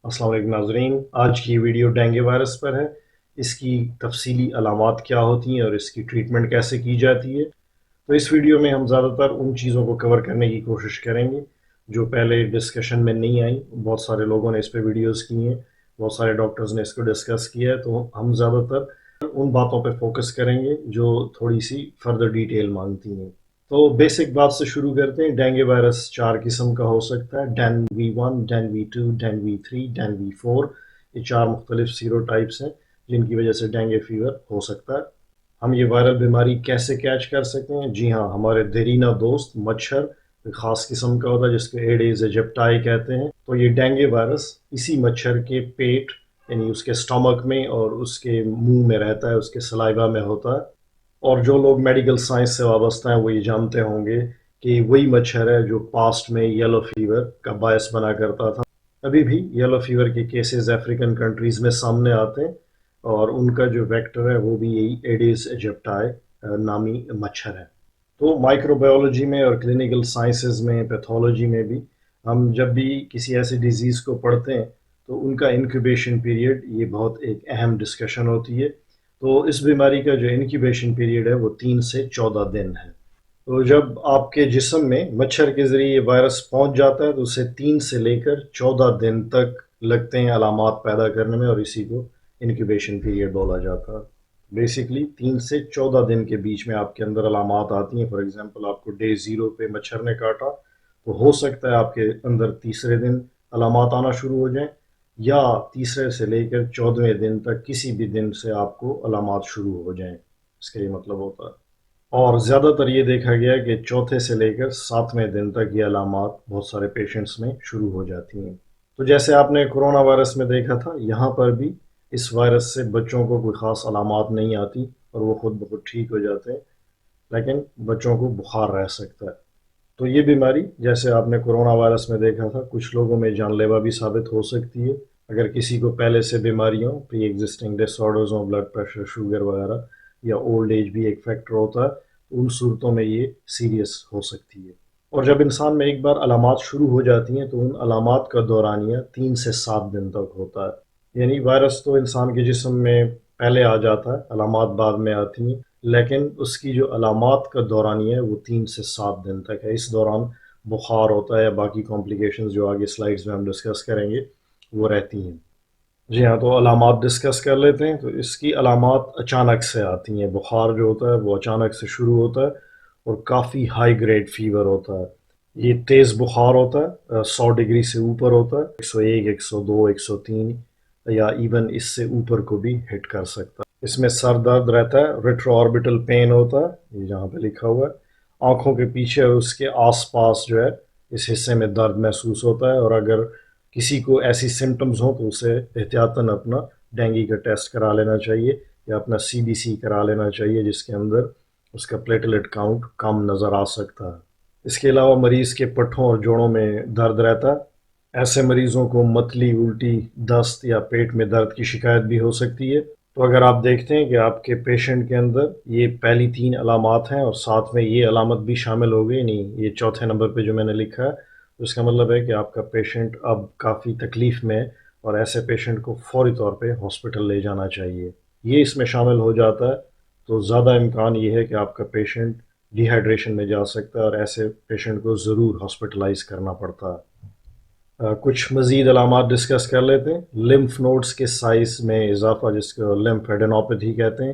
السلام علیکم ناظرین، آج کی ویڈیو ڈینگی وائرس پر ہے۔ اس کی تفصیلی علامات کیا ہوتی ہیں اور اس کی ٹریٹمنٹ کیسے کی جاتی ہے۔ تو اس ویڈیو میں ہم زیادہ تر ان چیزوں کو کور کرنے کی کوشش کریں گے جو پہلے ڈسکشن میں نہیں آئیں۔ بہت سارے لوگوں نے اس پہ ویڈیوز کی ہیں، بہت سارے ڈاکٹرز نے اس کو ڈسکس کیا ہے، تو ہم زیادہ تر ان باتوں پہ فوکس کریں گے جو تھوڑی سی فردر ڈیٹیل مانگتی ہیں۔ تو بیسک بات سے شروع کرتے ہیں۔ ڈینگی وائرس 4 قسم کا ہو سکتا ہے: ڈین-وی1، ڈین-وی2، ڈین-وی3، ڈین-وی4۔ یہ 4 مختلف سیرو ٹائپس ہیں جن کی وجہ سے ڈینگی فیور ہو سکتا ہے۔ ہم یہ وائرل بیماری کیسے کیچ کر سکتے ہیں؟ جی ہاں، ہمارے دیرینہ دوست مچھر ایک خاص قسم کا ہوتا ہے جس کو ایڈیز ایجپٹائی کہتے ہیں۔ تو یہ ڈینگی وائرس اسی مچھر کے پیٹ یعنی اس کے سٹمک میں اور اس کے منہ میں رہتا ہے، اس کے سلائیوا میں ہوتا ہے۔ اور جو لوگ میڈیکل سائنس سے وابستہ ہیں وہ یہ جانتے ہوں گے کہ وہی مچھر ہے جو پاسٹ میں یلو فیور کا باعث بنا کرتا تھا۔ ابھی بھی یلو فیور کے کیسز افریقن کنٹریز میں سامنے آتے ہیں اور ان کا جو ویکٹر ہے وہ بھی یہی ایڈیز ایجپٹائی نامی مچھر ہے۔ تو مائکرو بایولوجی میں اور کلینکل سائنسز میں، پیتھولوجی میں بھی ہم جب بھی کسی ایسی ڈیزیز کو پڑھتے ہیں تو ان کا انکیوبیشن پیریڈ یہ بہت ایک اہم ڈسکشن ہوتی ہے۔ تو اس بیماری کا جو انکیوبیشن پیریڈ ہے وہ 3 سے 14 دن ہے۔ تو جب آپ کے جسم میں مچھر کے ذریعے یہ وائرس پہنچ جاتا ہے تو اسے 3 سے لے کر 14 دن تک لگتے ہیں علامات پیدا کرنے میں، اور اسی کو انکیوبیشن پیریڈ بولا جاتا ہے۔ بیسیکلی 3 سے 14 دن کے بیچ میں آپ کے اندر علامات آتی ہیں۔ فار ایگزامپل آپ کو ڈے 0 پہ مچھر نے کاٹا تو ہو سکتا ہے آپ کے اندر تیسرے دن علامات آنا شروع ہو جائیں، یا تیسرے سے لے کر 14ویں دن تک کسی بھی دن سے آپ کو علامات شروع ہو جائیں، اس کا یہ مطلب ہوتا ہے۔ اور زیادہ تر یہ دیکھا گیا کہ چوتھے سے لے کر 7ویں دن تک یہ علامات بہت سارے پیشنٹس میں شروع ہو جاتی ہیں۔ تو جیسے آپ نے کرونا وائرس میں دیکھا تھا، یہاں پر بھی اس وائرس سے بچوں کو کوئی خاص علامات نہیں آتی اور وہ خود بخود ٹھیک ہو جاتے ہیں، لیکن بچوں کو بخار رہ سکتا ہے۔ تو یہ بیماری جیسے آپ نے کرونا وائرس میں دیکھا تھا کچھ لوگوں میں جان لیوا بھی ثابت ہو سکتی ہے۔ اگر کسی کو پہلے سے بیماریوں، پری ایگزسٹنگ ڈس آرڈرز ہوں، بلڈ پریشر، شوگر وغیرہ، یا اولڈ ایج بھی ایک فیکٹر ہوتا ہے، تو ان صورتوں میں یہ سیریس ہو سکتی ہے۔ اور جب انسان میں ایک بار علامات شروع ہو جاتی ہیں تو ان علامات کا دورانیہ 3 سے 7 دن تک ہوتا ہے۔ یعنی وائرس تو انسان کے جسم میں پہلے آ جاتا ہے، علامات بعد میں آتی ہیں، لیکن اس کی جو علامات کا دورانیہ ہے وہ 3 سے 7 دن تک ہے۔ اس دوران بخار ہوتا ہے یا باقی کمپلیکیشنز جو آگے سلائیڈز میں ہم ڈسکس کریں گے وہ رہتی ہیں۔ جی ہاں، تو علامات ڈسکس کر لیتے ہیں۔ تو اس کی علامات اچانک سے آتی ہیں۔ بخار جو ہوتا ہے وہ اچانک سے شروع ہوتا ہے اور کافی ہائی گریڈ فیور ہوتا ہے۔ یہ تیز بخار ہوتا ہے، 100 ڈگری سے اوپر ہوتا ہے، 101، 102، 103 یا ایون اس سے اوپر کو بھی ہٹ کر سکتا ہے۔ اس میں سر درد رہتا ہے، ریٹرو آربیٹل پین ہوتا ہے، یہ جہاں پہ لکھا ہوا ہے، آنکھوں کے پیچھے اور اس کے آس پاس جو ہے اس حصے میں درد محسوس ہوتا ہے۔ اور اگر کسی کو ایسی سمٹمز ہوں تو اسے احتیاطاً اپنا ڈینگی کا ٹیسٹ کرا لینا چاہیے یا اپنا CBC کرا لینا چاہیے، جس کے اندر اس کا پلیٹلیٹ کاؤنٹ کم نظر آ سکتا ہے۔ اس کے علاوہ مریض کے پٹھوں اور جوڑوں میں درد رہتا ہے۔ ایسے مریضوں کو متلی، الٹی، دست یا پیٹ میں درد کی شکایت بھی ہو سکتی ہے۔ تو اگر آپ دیکھتے ہیں کہ آپ کے پیشنٹ کے اندر یہ پہلی 3 علامات ہیں اور ساتھ میں یہ علامت بھی شامل ہو گئی، نہیں یہ چوتھے نمبر پہ جو میں نے لکھا ہے، اس کا مطلب ہے کہ آپ کا پیشنٹ اب کافی تکلیف میں ہے اور ایسے پیشنٹ کو فوری طور پہ ہاسپٹل لے جانا چاہیے۔ یہ اس میں شامل ہو جاتا ہے تو زیادہ امکان یہ ہے کہ آپ کا پیشنٹ ڈی ہائیڈریشن میں جا سکتا ہے اور ایسے پیشنٹ کو ضرور ہاسپٹلائز کرنا پڑتا ہے۔ کچھ مزید علامات ڈسکس کر لیتے ہیں۔ لمف نوڈز کے سائز میں اضافہ جس کو لمف ایڈینوپیتھی کہتے ہیں،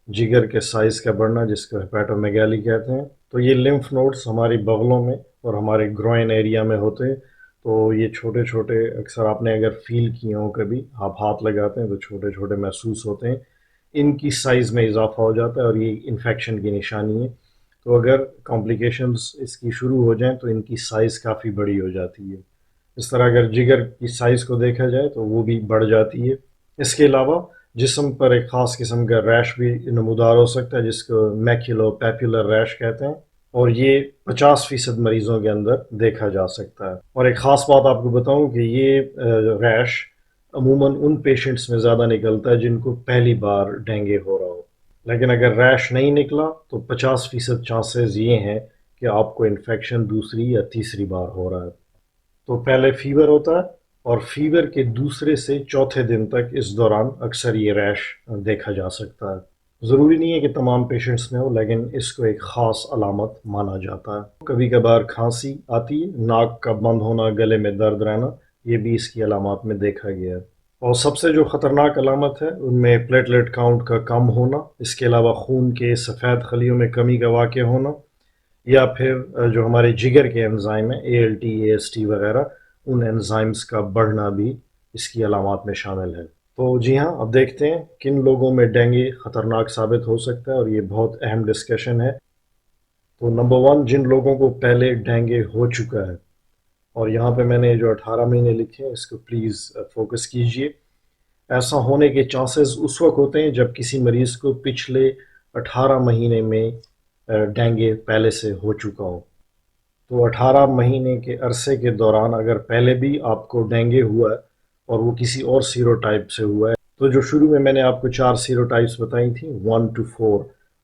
جگر کے سائز کا بڑھنا جس کو ہیپیٹومیگالی کہتے ہیں۔ تو یہ لمف نوڈز ہماری بغلوں میں اور ہمارے گروئن ایریا میں ہوتے ہیں۔ تو یہ چھوٹے چھوٹے، اکثر آپ نے اگر فیل کیے ہوں کبھی، آپ ہاتھ لگاتے ہیں تو چھوٹے چھوٹے محسوس ہوتے ہیں، ان کی سائز میں اضافہ ہو جاتا ہے اور یہ انفیکشن کی نشانی ہے۔ تو اگر کمپلیکیشنز اس کی شروع ہو جائیں تو ان کی سائز کافی بڑی ہو جاتی ہے۔ اس طرح اگر جگر کی سائز کو دیکھا جائے تو وہ بھی بڑھ جاتی ہے۔ اس کے علاوہ جسم پر ایک خاص قسم کا ریش بھی نمودار ہو سکتا ہے جس کو میکیولو پیپولر ریش کہتے ہیں، اور یہ 50% مریضوں کے اندر دیکھا جا سکتا ہے۔ اور ایک خاص بات آپ کو بتاؤں کہ یہ ریش عموماً ان پیشنٹس میں زیادہ نکلتا ہے جن کو پہلی بار ڈینگی ہو رہا ہو، لیکن اگر ریش نہیں نکلا تو 50% چانسز یہ ہیں کہ آپ کو انفیکشن دوسری یا تیسری بار ہو رہا ہے۔ تو پہلے فیور ہوتا ہے اور فیور کے دوسرے سے چوتھے دن تک اس دوران اکثر یہ ریش دیکھا جا سکتا ہے۔ ضروری نہیں ہے کہ تمام پیشنٹس میں ہو، لیکن اس کو ایک خاص علامت مانا جاتا ہے۔ کبھی کبھار کھانسی آتی ہے، ناک کا بند ہونا، گلے میں درد رہنا، یہ بھی اس کی علامات میں دیکھا گیا ہے۔ اور سب سے جو خطرناک علامت ہے ان میں پلیٹلیٹ کاؤنٹ کا کم ہونا، اس کے علاوہ خون کے سفید خلیوں میں کمی کا واقع ہونا، یا پھر جو ہمارے جگر کے انزائم ہیں ALT AST وغیرہ، ان انزائمز کا بڑھنا بھی اس کی علامات میں شامل ہے۔ تو جی ہاں، اب دیکھتے ہیں کن لوگوں میں ڈینگی خطرناک ثابت ہو سکتا ہے، اور یہ بہت اہم ڈسکشن ہے۔ تو نمبر 1، جن لوگوں کو پہلے ڈینگی ہو چکا ہے، اور یہاں پہ میں نے جو 18 مہینے لکھے ہیں اس کو پلیز فوکس کیجئے۔ ایسا ہونے کے چانسز اس وقت ہوتے ہیں جب کسی مریض کو پچھلے 18 مہینے میں ڈینگی پہلے سے ہو چکا ہو۔ تو 18 مہینے کے عرصے کے دوران اگر پہلے بھی آپ کو ڈینگی ہوا ہے اور وہ کسی اور سیروٹائپ سے ہوا ہے، تو جو شروع میں نے آپ کو 4 سیروٹائپس بتائی تھیں 1 to 4،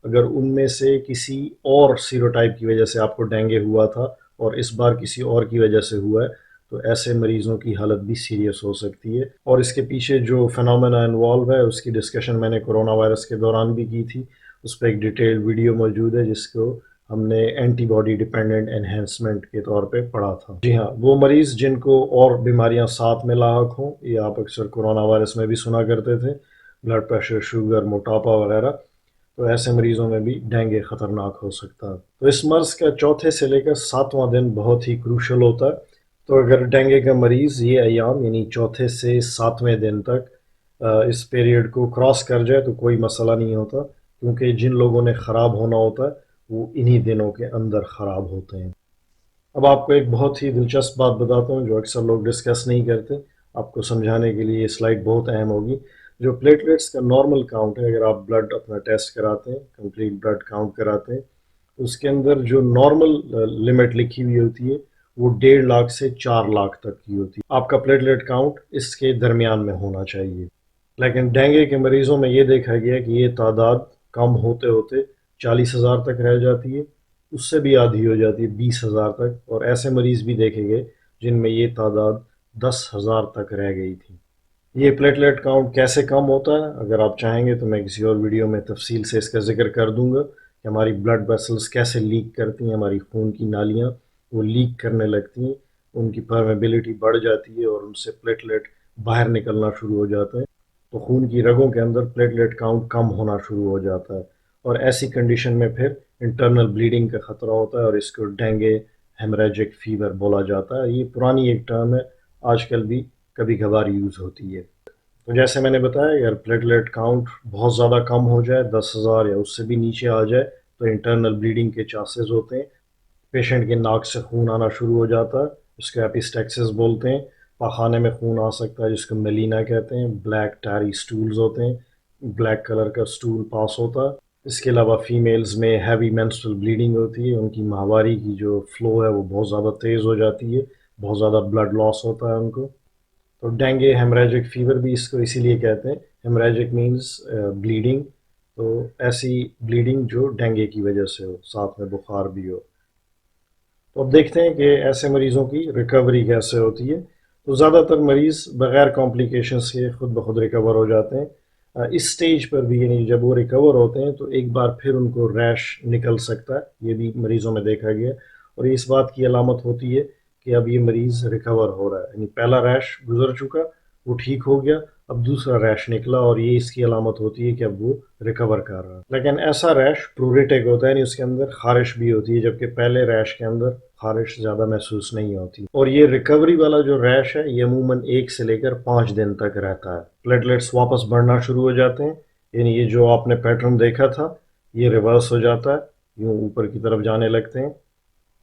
اگر ان میں سے کسی اور سیروٹائپ کی وجہ سے آپ کو ڈینگی ہوا تھا اور اس بار کسی اور کی وجہ سے ہوا ہے، تو ایسے مریضوں کی حالت بھی سیریس ہو سکتی ہے۔ اور اس کے پیچھے جو فینومینا انوالو ہے اس کی ڈسکشن میں نے کرونا وائرس کے دوران بھی کی تھی، اس پہ ایک ڈیٹیل ویڈیو موجود ہے جس کو ہم نے اینٹی باڈی ڈیپینڈنٹ انہینسمنٹ کے طور پہ پڑھا تھا۔ جی ہاں، وہ مریض جن کو اور بیماریاں ساتھ میں لاحق ہوں، یہ آپ اکثر کرونا وائرس میں بھی سنا کرتے تھے، بلڈ پریشر، شوگر، موٹاپا وغیرہ، تو ایسے مریضوں میں بھی ڈینگی خطرناک ہو سکتا ہے۔ تو اس مرض کا چوتھے سے لے کر 7واں دن بہت ہی کروشل ہوتا ہے۔ تو اگر ڈینگی کا مریض یہ ایام یعنی چوتھے سے 7ویں دن تک اس پیریڈ کو کراس کر جائے تو کوئی مسئلہ نہیں ہوتا، کیونکہ جن لوگوں نے خراب ہونا ہوتا ہے وہ انہی دنوں کے اندر خراب ہوتے ہیں۔ اب آپ کو ایک بہت ہی دلچسپ بات بتاتا ہوں جو اکثر لوگ ڈسکس نہیں کرتے، آپ کو سمجھانے کے لیے یہ سلائڈ بہت اہم ہوگی۔ جو پلیٹلیٹس کا نارمل کاؤنٹ ہے، اگر آپ بلڈ اپنا ٹیسٹ کراتے ہیں، کمپلیٹ بلڈ کاؤنٹ کراتے ہیں، اس کے اندر جو نارمل لمٹ لکھی ہوئی ہوتی ہے وہ 1.5 لاکھ سے 4 لاکھ تک کی ہوتی ہے۔ آپ کا پلیٹلیٹ کاؤنٹ اس کے درمیان میں ہونا چاہیے، لیکن ڈینگی کے مریضوں میں یہ دیکھا گیا کہ یہ تعداد کم ہوتے ہوتے 40,000 تک رہ جاتی ہے، اس سے بھی آدھی ہو جاتی ہے 20,000 تک، اور ایسے مریض بھی دیکھے گئے جن میں یہ تعداد 10,000 تک رہ گئی تھی۔ یہ پلیٹلیٹ کاؤنٹ کیسے کم ہوتا ہے، اگر آپ چاہیں گے تو میں کسی اور ویڈیو میں تفصیل سے اس کا ذکر کر دوں گا کہ ہماری بلڈ ویسلز کیسے لیک کرتی ہیں، ہماری خون کی نالیاں وہ لیک کرنے لگتی ہیں، ان کی پرمیبلٹی بڑھ جاتی ہے اور ان سے پلیٹلیٹ باہر نکلنا شروع ہو جاتے ہیں، تو خون کی رگوں کے اندر پلیٹلیٹ کاؤنٹ کم ہونا شروع ہو جاتا ہے، اور ایسی کنڈیشن میں پھر انٹرنل بلیڈنگ کا خطرہ ہوتا ہے، اور اس کو ڈینگی ہیمریجک فیور بولا جاتا ہے۔ یہ پرانی ایک ٹرم ہے، آج کل بھی کبھی کبھار یوز ہوتی ہے۔ تو جیسے میں نے بتایا، اگر پلیٹلیٹ کاؤنٹ بہت زیادہ کم ہو جائے، 10,000 یا اس سے بھی نیچے آ جائے، تو انٹرنل بلیڈنگ کے چانسز ہوتے ہیں۔ پیشنٹ کے ناک سے خون آنا شروع ہو جاتا ہے، اس کو ایپسٹیکسس بولتے ہیں۔ پاخانے میں خون آ سکتا ہے جس کو میلینا کہتے ہیں، بلیک ٹیری سٹولز ہوتے ہیں، بلیک کلر کا سٹول پاس ہوتا ہے۔ اس کے علاوہ فیمیلز میں ہیوی مینسٹرل بلیڈنگ ہوتی ہے، ان کی ماہواری کی جو فلو ہے وہ بہت زیادہ تیز ہو جاتی ہے، بہت زیادہ بلڈ لاس ہوتا ہے ان کو۔ تو ڈینگی ہیمریجک فیور بھی اس کو اسی لیے کہتے ہیں، ہیمریجک مینز بلیڈنگ، تو ایسی بلیڈنگ جو ڈینگی کی وجہ سے ہو، ساتھ میں بخار بھی ہو۔ تو اب دیکھتے ہیں کہ ایسے مریضوں کی ریکوری کیسے ہوتی ہے۔ تو زیادہ تر مریض بغیر کمپلیکیشنز کے خود بخود ریکور ہو جاتے ہیں۔ اس سٹیج پر بھی، یعنی جب وہ ریکور ہوتے ہیں تو ایک بار پھر ان کو ریش نکل سکتا ہے، یہ بھی مریضوں میں دیکھا گیا، اور اس بات کی علامت ہوتی ہے کہ اب یہ مریض ریکور ہو رہا ہے، یعنی پہلا ریش گزر چکا، وہ ٹھیک ہو گیا، اب دوسرا ریش نکلا، اور یہ اس کی علامت ہوتی ہے کہ اب وہ ریکور کر رہا ہے۔ لیکن ایسا ریش پروریٹک ہوتا ہے، یعنی اس کے اندر خارش بھی ہوتی ہے، جبکہ پہلے ریش کے اندر خارش زیادہ محسوس نہیں ہوتی۔ اور یہ ریکوری والا جو ریش ہے یہ عموماً 1 سے لے کر 5 دن تک رہتا ہے۔ پلیٹلیٹس واپس بڑھنا شروع ہو جاتے ہیں، یعنی یہ جو آپ نے پیٹرن دیکھا تھا یہ ریورس ہو جاتا ہے، یوں اوپر کی طرف جانے لگتے ہیں۔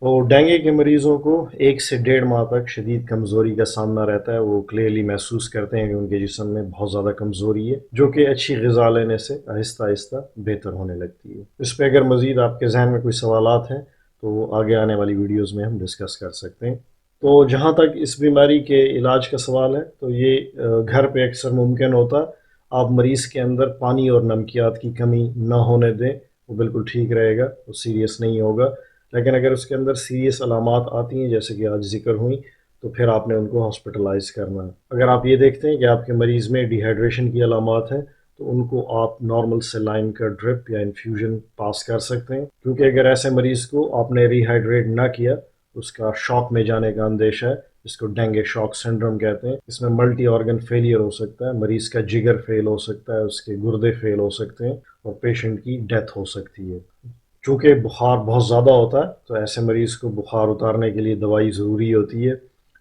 اور ڈینگی کے مریضوں کو 1 سے 1.5 ماہ تک شدید کمزوری کا سامنا رہتا ہے، وہ کلیئرلی محسوس کرتے ہیں کہ ان کے جسم میں بہت زیادہ کمزوری ہے، جو کہ اچھی غذا لینے سے آہستہ آہستہ بہتر ہونے لگتی ہے۔ اس پہ اگر مزید آپ کے ذہن میں کوئی سوالات ہیں تو آگے آنے والی ویڈیوز میں ہم ڈسکس کر سکتے ہیں۔ تو جہاں تک اس بیماری کے علاج کا سوال ہے تو یہ گھر پہ اکثر ممکن ہوتا، آپ مریض کے اندر پانی اور نمکیات کی کمی نہ ہونے دیں، وہ بالکل ٹھیک رہے گا، وہ سیریس نہیں ہوگا۔ لیکن اگر اس کے اندر سیریس علامات آتی ہیں جیسے کہ آج ذکر ہوئی، تو پھر آپ نے ان کو ہاسپٹلائز کرنا ہے۔ اگر آپ یہ دیکھتے ہیں کہ آپ کے مریض میں ڈی ہائیڈریشن کی علامات ہیں تو ان کو آپ نارمل سیلائن کا ڈرپ یا انفیوژن پاس کر سکتے ہیں، کیونکہ اگر ایسے مریض کو آپ نے ری ہائیڈریٹ نہ کیا اس کا شاک میں جانے کا اندیشہ ہے، جس کو ڈینگے شاک سنڈروم کہتے ہیں۔ اس میں ملٹی آرگن فیلئر ہو سکتا ہے، مریض کا جگر فیل ہو سکتا ہے، اس کے گردے فیل ہو سکتے ہیں اور پیشنٹ کی ڈیتھ ہو سکتی ہے۔ چونکہ بخار بہت زیادہ ہوتا ہے تو ایسے مریض کو بخار اتارنے کے لیے دوائی ضروری ہوتی ہے،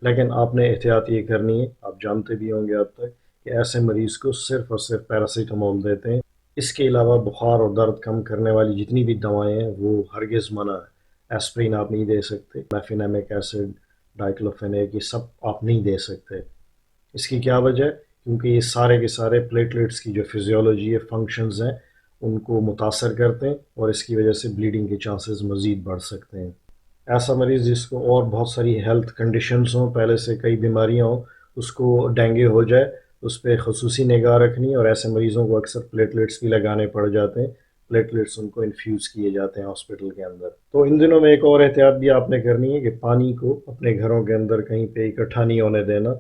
لیکن آپ نے احتیاط یہ کرنی ہے، آپ جانتے بھی ہوں گے اب تک، کہ ایسے مریض کو صرف اور صرف پیراسیٹامول دیتے ہیں۔ اس کے علاوہ بخار اور درد کم کرنے والی جتنی بھی دوائیں ہیں وہ ہرگز منع ہے۔ ایسپرین آپ نہیں دے سکتے، میفینیمک ایسڈ، ڈائکلوفینیک، یہ سب آپ نہیں دے سکتے۔ اس کی کیا وجہ ہے؟ کیونکہ یہ سارے کے سارے پلیٹلیٹس کی جو فزیولوجی ہے، فنکشنز ہیں، ان کو متاثر کرتے ہیں اور اس کی وجہ سے بلیڈنگ کے چانسز مزید بڑھ سکتے ہیں۔ ایسا مریض جس کو اور بہت ساری ہیلتھ کنڈیشنز ہوں، پہلے سے کئی بیماریاں ہوں، اس کو ڈینگے ہو جائے، اس پہ خصوصی نگاہ رکھنی، اور ایسے مریضوں کو اکثر پلیٹلیٹس بھی لگانے پڑ جاتے ہیں، پلیٹلیٹس ان کو انفیوز کیے جاتے ہیں ہاسپٹل کے اندر۔ تو ان دنوں میں ایک اور احتیاط بھی آپ نے کرنی ہے کہ پانی کو اپنے گھروں کے اندر کہیں پہ اکٹھا نہیں ہونے دینا۔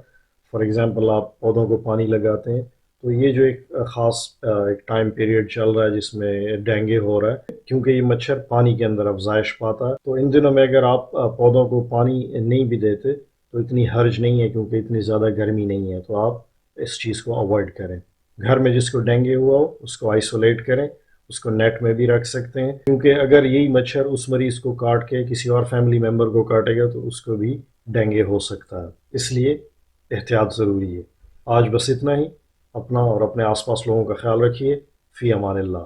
فار ایگزامپل آپ پودوں کو پانی لگاتے ہیں تو یہ جو ایک خاص ایک ٹائم پیریڈ چل رہا ہے جس میں ڈینگے ہو رہا ہے، کیونکہ یہ مچھر پانی کے اندر افزائش پاتا ہے، تو ان دنوں میں اگر آپ پودوں کو پانی نہیں بھی دیتے تو اتنی حرج نہیں ہے، کیونکہ اتنی زیادہ گرمی نہیں ہے، تو آپ اس چیز کو اوائڈ کریں۔ گھر میں جس کو ڈینگے ہوا ہو اس کو آئسولیٹ کریں، اس کو نیٹ میں بھی رکھ سکتے ہیں، کیونکہ اگر یہی مچھر اس مریض کو کاٹ کے کسی اور فیملی ممبر کو کاٹے گا تو اس کو بھی ڈینگے ہو سکتا ہے، اس لیے احتیاط ضروری ہے۔ آج بس اتنا ہی، اپنا اور اپنے آس پاس لوگوں کا خیال رکھیے۔ فی امان اللہ۔